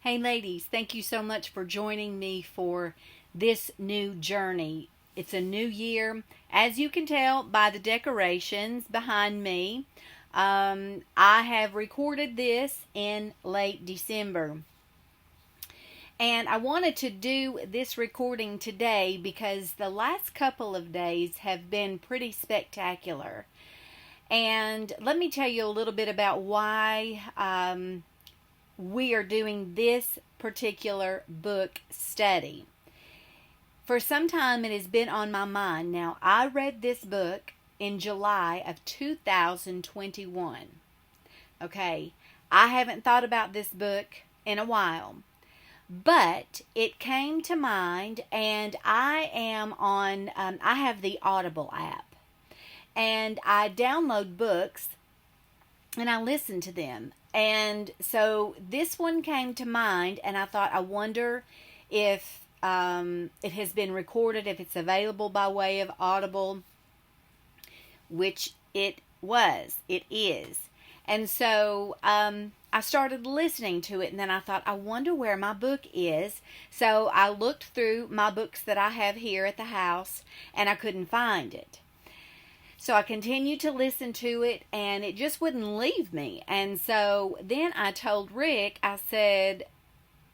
Hey, ladies, thank you so much for joining me for this new journey. It's a new year. As you can tell by the decorations behind me, I have recorded this in late December. And I wanted to do this recording today because the last couple of days have been pretty spectacular. And let me tell you a little bit about why we are doing this particular book study. For some time it has been on my mind. Now, I read this book in July of 2021. Okay, I haven't thought about this book in a while, but it came to mind, and I have the Audible app, and I download books and I listen to them. And so this one came to mind, and I thought, I wonder if it has been recorded, if it's available by way of Audible, which it is. And so I started listening to it, and then I thought, I wonder where my book is. So I looked through my books that I have here at the house, and I couldn't find it. So I continued to listen to it, and it just wouldn't leave me. And so then I told Rick, I said,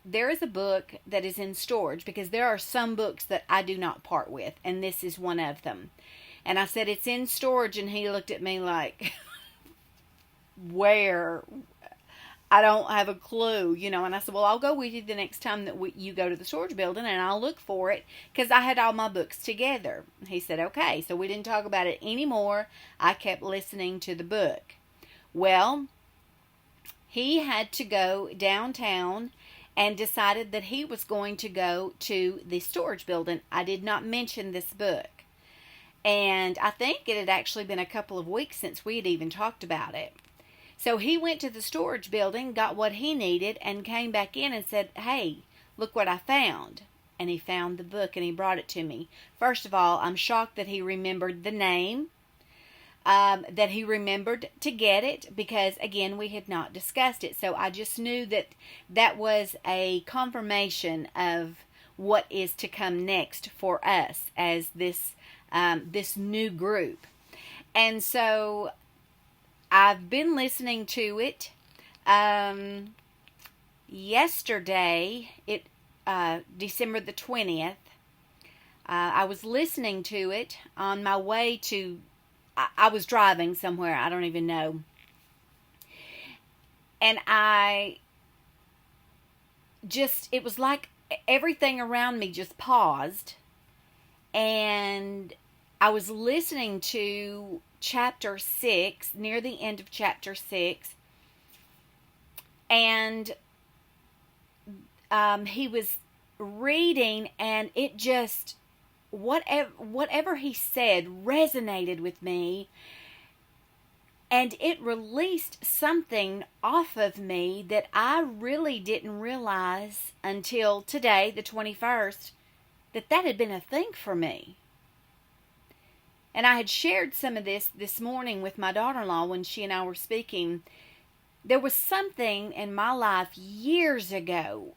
there is a book that is in storage, because there are some books that I do not part with, and this is one of them. And I said, it's in storage, and he looked at me like, where? I don't have a clue, and I said, well, I'll go with you the next time that you go to the storage building, and I'll look for it, because I had all my books together. He said, okay. So we didn't talk about it anymore. I kept listening to the book. Well, he had to go downtown and decided that he was going to go to the storage building. I did not mention this book. And I think it had actually been a couple of weeks since we had even talked about it. So he went to the storage building, got what he needed, and came back in and said, hey, look what I found. And he found the book, and he brought it to me. First of all, I'm shocked that he remembered the name, that he remembered to get it, because, again, we had not discussed it. So I just knew that that was a confirmation of what is to come next for us as this new group. And so I've been listening to it. Yesterday, December the 20th, I was listening to it on my way to, I was driving somewhere, I don't even know. And it was like everything around me just paused. And I was listening to chapter 6, near the end of chapter 6, and he was reading, and it just, whatever he said resonated with me, and it released something off of me that I really didn't realize until today, the 21st, that had been a thing for me. And I had shared some of this morning with my daughter-in-law when she and I were speaking. There was something in my life years ago,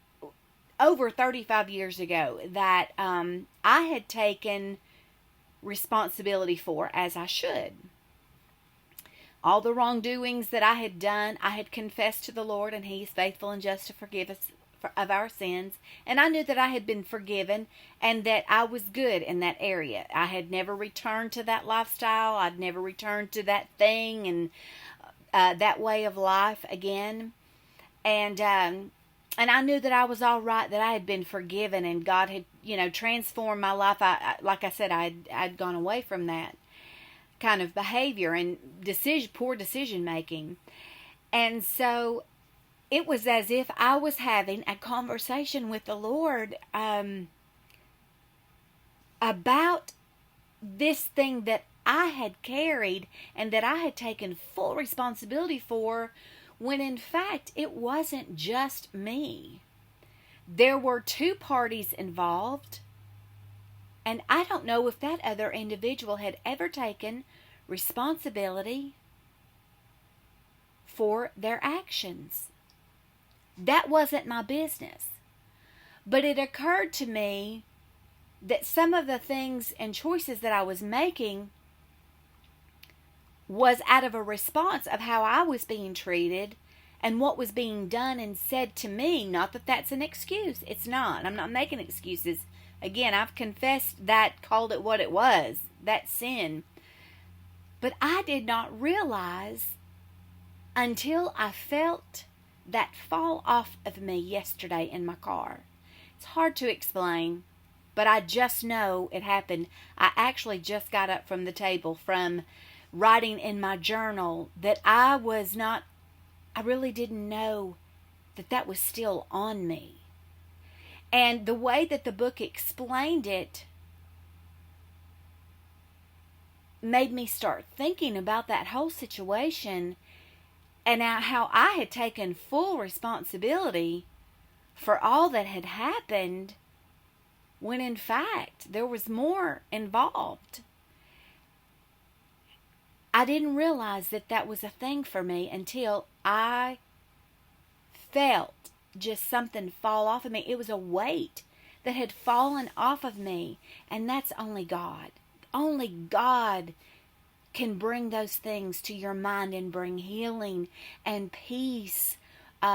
over 35 years ago, that I had taken responsibility for, as I should. All the wrongdoings that I had done, I had confessed to the Lord, and He is faithful and just to forgive us of our sins. And I knew that I had been forgiven, and that I was good in that area. I had never returned to that lifestyle. I'd never returned to that thing and that way of life again. And I knew that I was all right, that I had been forgiven, and God had, transformed my life. Like I said, I'd gone away from that kind of behavior and poor decision making. And so it was as if I was having a conversation with the Lord about this thing that I had carried and that I had taken full responsibility for, when in fact it wasn't just me. There were two parties involved, and I don't know if that other individual had ever taken responsibility for their actions. That wasn't my business. But it occurred to me that some of the things and choices that I was making was out of a response of how I was being treated and what was being done and said to me. Not that that's an excuse. It's not. I'm not making excuses. Again, I've confessed that, called it what it was, that sin. But I did not realize until I felt that fall off of me yesterday in my car. It's hard to explain, but I just know it happened. I actually just got up from the table from writing in my journal that I really didn't know that was still on me. And the way that the book explained it made me start thinking about that whole situation and how I had taken full responsibility for all that had happened, when in fact there was more involved. I didn't realize that was a thing for me until I felt just something fall off of me. It was a weight that had fallen off of me, and that's only God. Only God can bring those things to your mind and bring healing and peace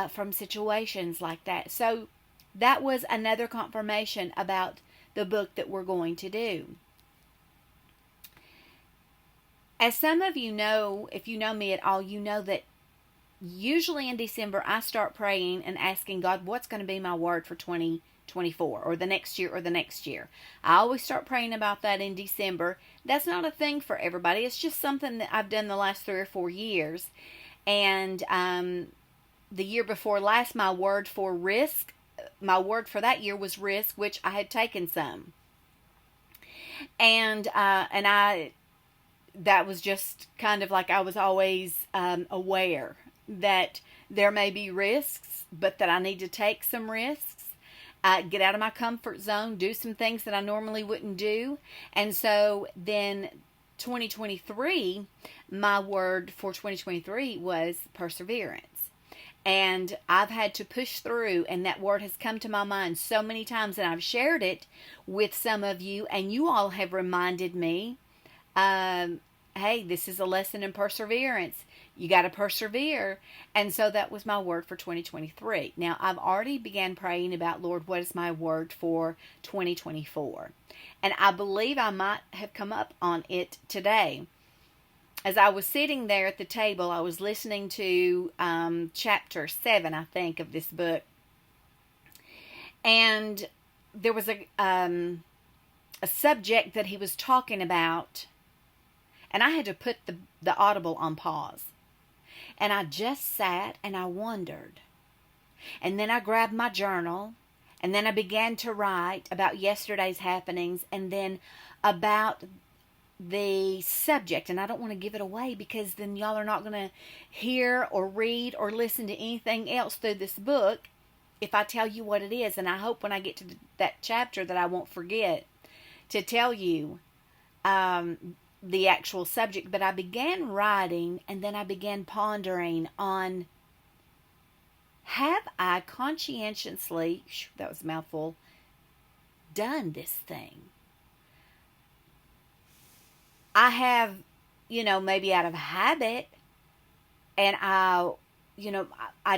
from situations like that. So that was another confirmation about the book that we're going to do. As some of you know, if you know me at all, you know that usually in December I start praying and asking God, what's going to be my word for 2024 or the next year or the next year. I always start praying about that in December. That's not a thing for everybody. It's just something that I've done the last 3 or 4 years. And the year before last, my word for that year was risk, which I had taken some. And that was just kind of like I was always aware that there may be risks, but that I need to take some risks, get out of my comfort zone, do some things that I normally wouldn't do. And so then 2023, my word for 2023 was perseverance. And I've had to push through, and that word has come to my mind so many times, and I've shared it with some of you, and you all have reminded me, hey, this is a lesson in perseverance. You got to persevere. And so that was my word for 2023. Now, I've already began praying about, Lord, what is my word for 2024? And I believe I might have come up on it today. As I was sitting there at the table, I was listening to chapter 7, I think, of this book. And there was a subject that he was talking about, and I had to put the Audible on pause. And I just sat and I wondered. And then I grabbed my journal, and then I began to write about yesterday's happenings, and then about the subject. And I don't want to give it away, because then y'all are not going to hear or read or listen to anything else through this book if I tell you what it is. And I hope when I get to that chapter that I won't forget to tell you the actual subject. But I began writing, and then I began pondering on, have I conscientiously, that was a mouthful, done this thing? I have, maybe out of habit, and I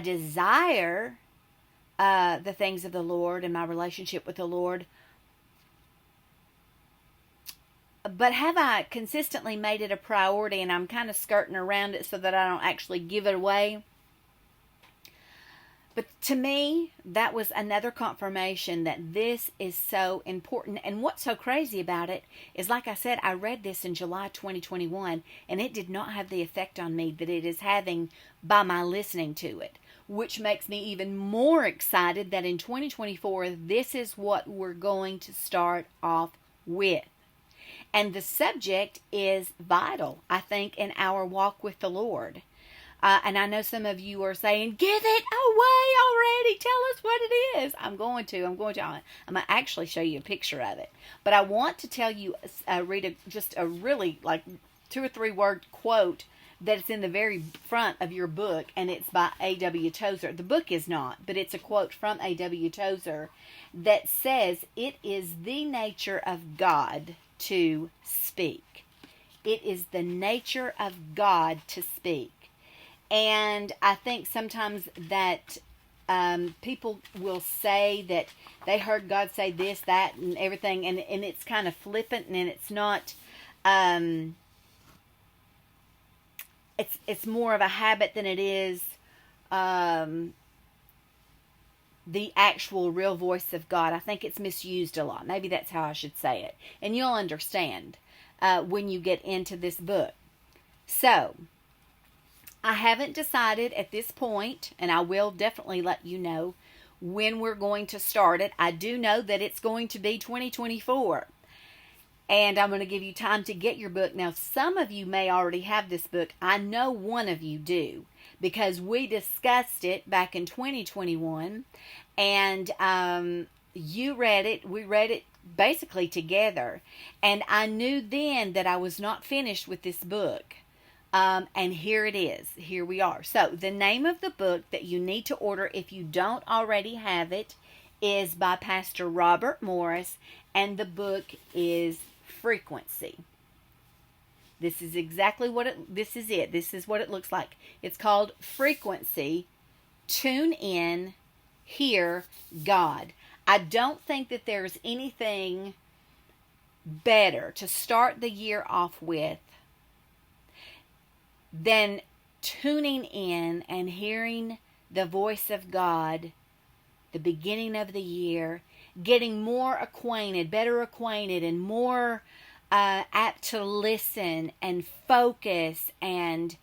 desire the things of the Lord and my relationship with the Lord. But have I consistently made it a priority, and I'm kind of skirting around it so that I don't actually give it away? But to me, that was another confirmation that this is so important. And what's so crazy about it is, like I said, I read this in July 2021, and it did not have the effect on me that it is having by my listening to it, which makes me even more excited that in 2024, this is what we're going to start off with. And the subject is vital, I think, in our walk with the Lord. And I know some of you are saying, give it away already. Tell us what it is. I'm going to. I'm going to actually show you a picture of it. But I want to tell you, read just a really 2 or 3 word quote that it's in the very front of your book, and it's by A.W. Tozer. The book is not, but it's a quote from A.W. Tozer that says, "It is the nature of God to speak." It is the nature of God to speak. And I think sometimes that people will say that they heard God say this, that, and everything, and it's kind of flippant, and it's not. It's more of a habit than it is the actual real voice of God. I think it's misused a lot. Maybe that's how I should say it. And you'll understand when you get into this book. So, I haven't decided at this point, and I will definitely let you know when we're going to start it. I do know that it's going to be 2024. And I'm going to give you time to get your book. Now, some of you may already have this book. I know one of you do, because we discussed it back in 2021. And you read it. We read it basically together. And I knew then that I was not finished with this book. And here it is. Here we are. So, the name of the book that you need to order, if you don't already have it, is by Pastor Robert Morris. And the book is Frequency. This is exactly what this is it. This is what it looks like. It's called Frequency. Tune in, hear God. I don't think that there's anything better to start the year off with than tuning in and hearing the voice of God, the beginning of the year, getting more acquainted, better acquainted, and more apt to listen and focus and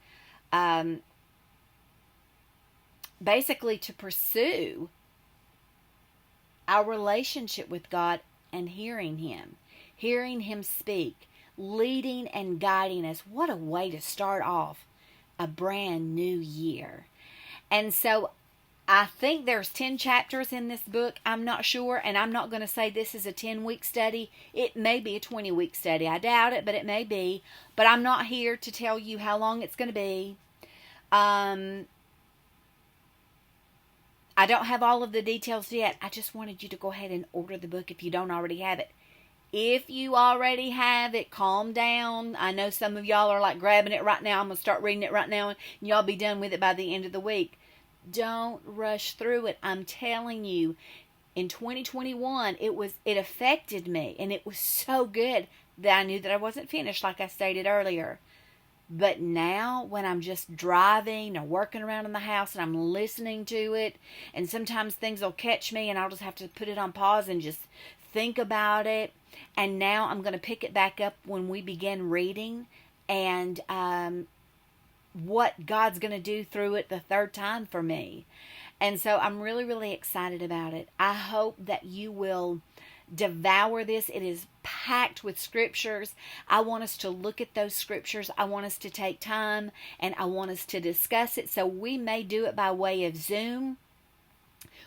basically to pursue our relationship with God and hearing Him speak, leading and guiding us. What a way to start off a brand new year. And so I think there's 10 chapters in this book. I'm not sure, and I'm not going to say this is a 10-week study. It may be a 20-week study. I doubt it, but it may be. But I'm not here to tell you how long it's going to be. I don't have all of the details yet. I just wanted you to go ahead and order the book if you don't already have it. If you already have it, calm down. I know some of y'all are like grabbing it right now. I'm going to start reading it right now, and y'all be done with it by the end of the week. Don't rush through it. I'm telling you, in 2021, it affected me, and it was so good that I knew that I wasn't finished, like I stated earlier. But now, when I'm just driving or working around in the house and I'm listening to it, and sometimes things will catch me, and I'll just have to put it on pause and just think about it. And now I'm going to pick it back up when we begin reading, and what God's going to do through it the third time for me. And so I'm really, really excited about it. I hope that you will devour this. It is packed with scriptures. I want us to look at those scriptures. I want us to take time, and I want us to discuss it. So we may do it by way of Zoom.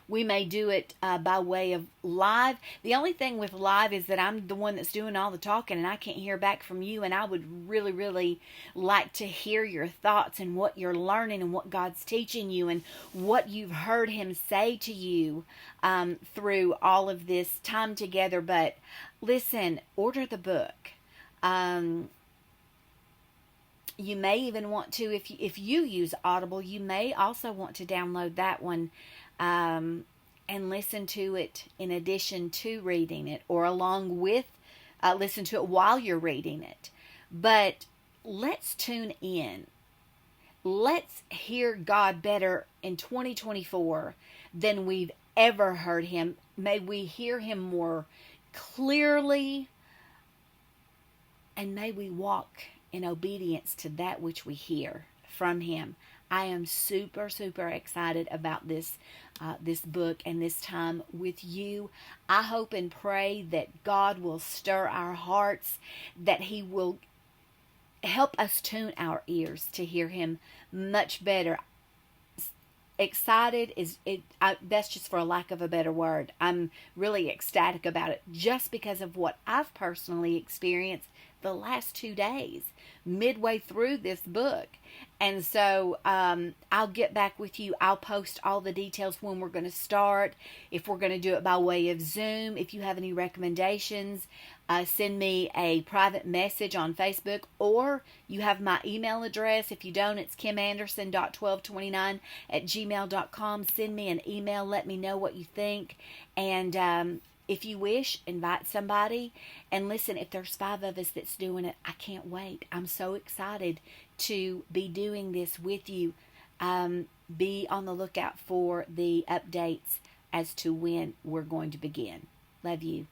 We may do it by way of live. The only thing with live is that I'm the one that's doing all the talking, and I can't hear back from you. And I would really, really like to hear your thoughts and what you're learning and what God's teaching you and what you've heard Him say to you through all of this time together. But listen, order the book. You may even want to, if you use Audible, you may also want to download that one. And listen to it in addition to reading it, or along with, listen to it while you're reading it. But let's tune in. Let's hear God better in 2024 than we've ever heard Him. May we hear Him more clearly, and may we walk in obedience to that which we hear from Him. I am super, super excited about this book and this time with you. I hope and pray that God will stir our hearts, that He will help us tune our ears to hear Him much better. Excited that's just for a lack of a better word. I'm really ecstatic about it just because of what I've personally experienced the last 2 days, midway through this book. And so I'll get back with you. I'll post all the details when we're going to start, if we're going to do it by way of Zoom. If you have any recommendations, send me a private message on Facebook, or you have my email address. If you don't, it's kimanderson.1229@gmail.com. Send me an email. Let me know what you think. And if you wish, invite somebody. And listen, if there's 5 of us that's doing it, I can't wait. I'm so excited to be doing this with you. Be on the lookout for the updates as to when we're going to begin. Love you.